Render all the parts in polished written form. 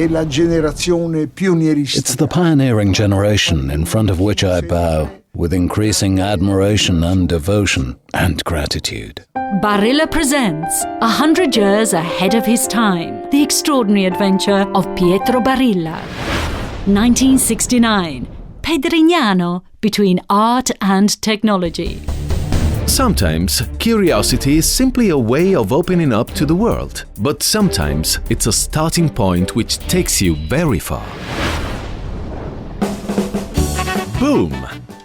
è la generazione pionieristica. It's the pioneering generation in front of which I bow, with increasing admiration and devotion and gratitude. Barilla presents 100 years ahead of his time, the extraordinary adventure of Pietro Barilla. 1969, Pedrignano, between art and technology. Sometimes curiosity is simply a way of opening up to the world, but sometimes it's a starting point which takes you very far. Boom!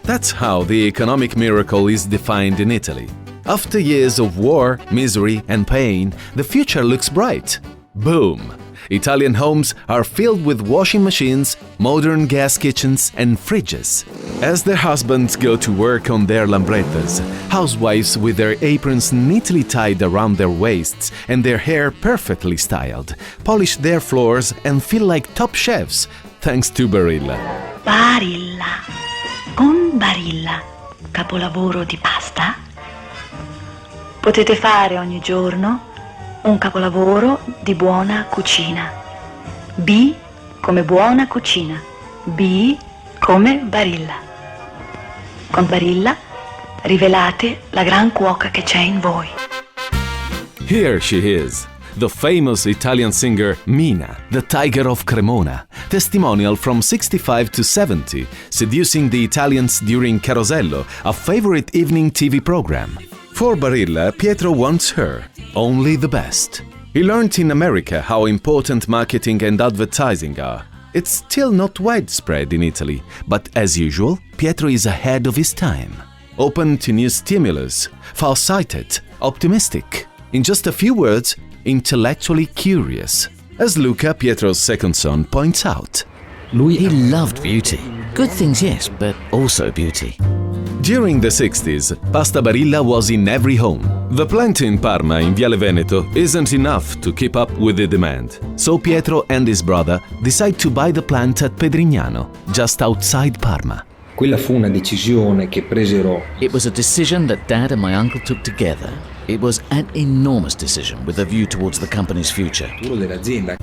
That's how the economic miracle is defined in Italy. After years of war, misery and pain, the future looks bright. Boom! Italian homes are filled with washing machines, modern gas kitchens and fridges. As their husbands go to work on their lambrettas, housewives with their aprons neatly tied around their waists and their hair perfectly styled, polish their floors and feel like top chefs, thanks to Barilla. Barilla. Con Barilla, capolavoro di pasta? Potete fare ogni giorno un capolavoro di buona cucina. B come buona cucina. B come Barilla. Con Barilla rivelate la gran cuoca che c'è in voi. Here she is, the famous Italian singer Mina, the Tiger of Cremona, testimonial from 65 to 70, seducing the Italians during Carosello, a favorite evening TV program. For Barilla, Pietro wants her, only the best. He learned in America how important marketing and advertising are. It's still not widespread in Italy, but as usual, Pietro is ahead of his time. Open to new stimulus, far-sighted, optimistic. In just a few words, intellectually curious. As Luca, Pietro's second son, points out. He loved beauty. Good things, yes, but also beauty. During the 60s, Pasta Barilla was in every home. The plant in Parma, in Viale Veneto, isn't enough to keep up with the demand. So Pietro and his brother decide to buy the plant at Pedrignano, just outside Parma. Quella fu una decisione che presero. It was a decision that Dad and my uncle took together. It was an enormous decision with a view towards the company's future.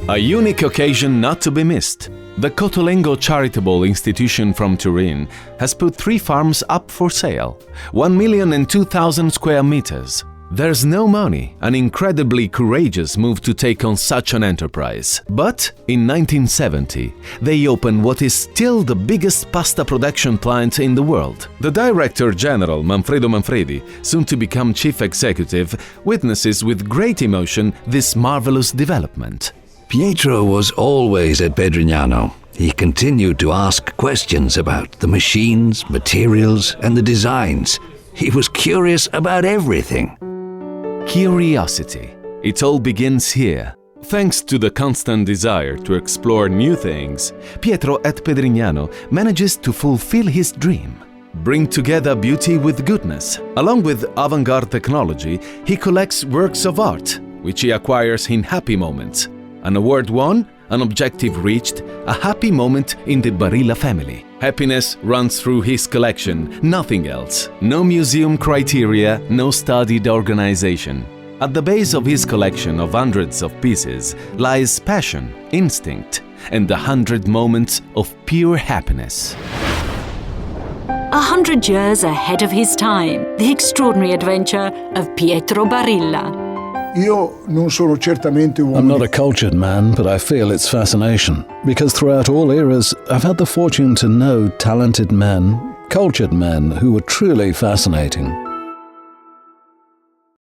A unique occasion not to be missed. The Cotolengo Charitable Institution from Turin has put 3 farms up for sale, 1,002,000 square meters. There's no money, an incredibly courageous move to take on such an enterprise. But in 1970, they opened what is still the biggest pasta production plant in the world. The Director General, Manfredo Manfredi, soon to become Chief Executive, witnesses with great emotion this marvelous development. Pietro was always at Pedrignano. He continued to ask questions about the machines, materials, and the designs. He was curious about everything. Curiosity. It all begins here. Thanks to the constant desire to explore new things, Pietro at Pedrignano manages to fulfill his dream. Bring together beauty with goodness. Along with avant-garde technology, he collects works of art, which he acquires in happy moments. An award won, an objective reached, a happy moment in the Barilla family. Happiness runs through his collection, nothing else. No museum criteria, no studied organization. At the base of his collection of hundreds of pieces lies passion, instinct, and 100 moments of pure happiness. 100 years ahead of his time, the extraordinary adventure of Pietro Barilla. Io non sono certamente un I'm not a cultured man, but I feel its fascination, because throughout all eras, I've had the fortune to know talented men, cultured men who were truly fascinating.